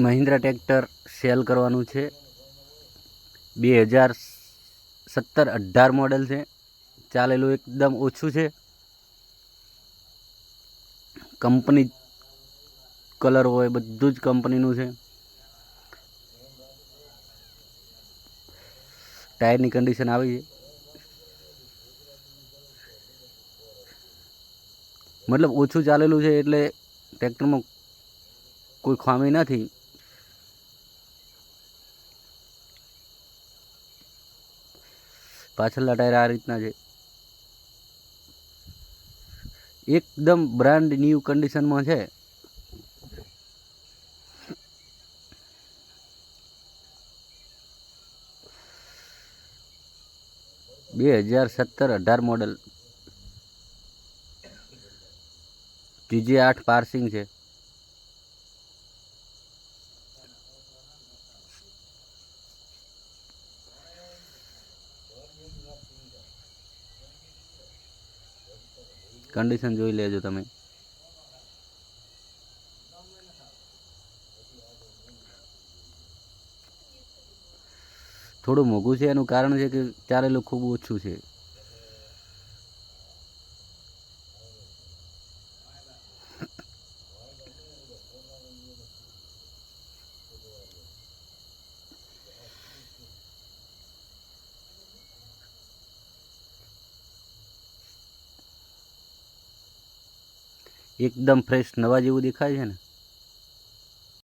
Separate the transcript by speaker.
Speaker 1: Mahindra tractor cell કરવાનું છે. 2017-18 model છે. ચાલેલું એકદમ ઓછું છે. કંપની કલર હોય બધું જ કંપનીનું છે. ટાયરની કન્ડિશન આવી છે, મતલબ ઓછું ચાલેલું છે એટલે ટ્રેક્ટરમાં કોઈ ખામી નથી. પાછળના ટાયર આ રીતના છે, એકદમ બ્રાન્ડ ન્યૂ કન્ડિશનમાં છે. બે 2017-18 મોડલ, GJ8 પાર્સિંગ છે. કન્ડિશન જોઈ લેજો તમે. થોડું મોંઘું છે એનું કારણ છે કે ચાલેલું ખૂબ ઓછું છે. એકદમ ફ્રેશ નવા જેવું દેખાય છે ને.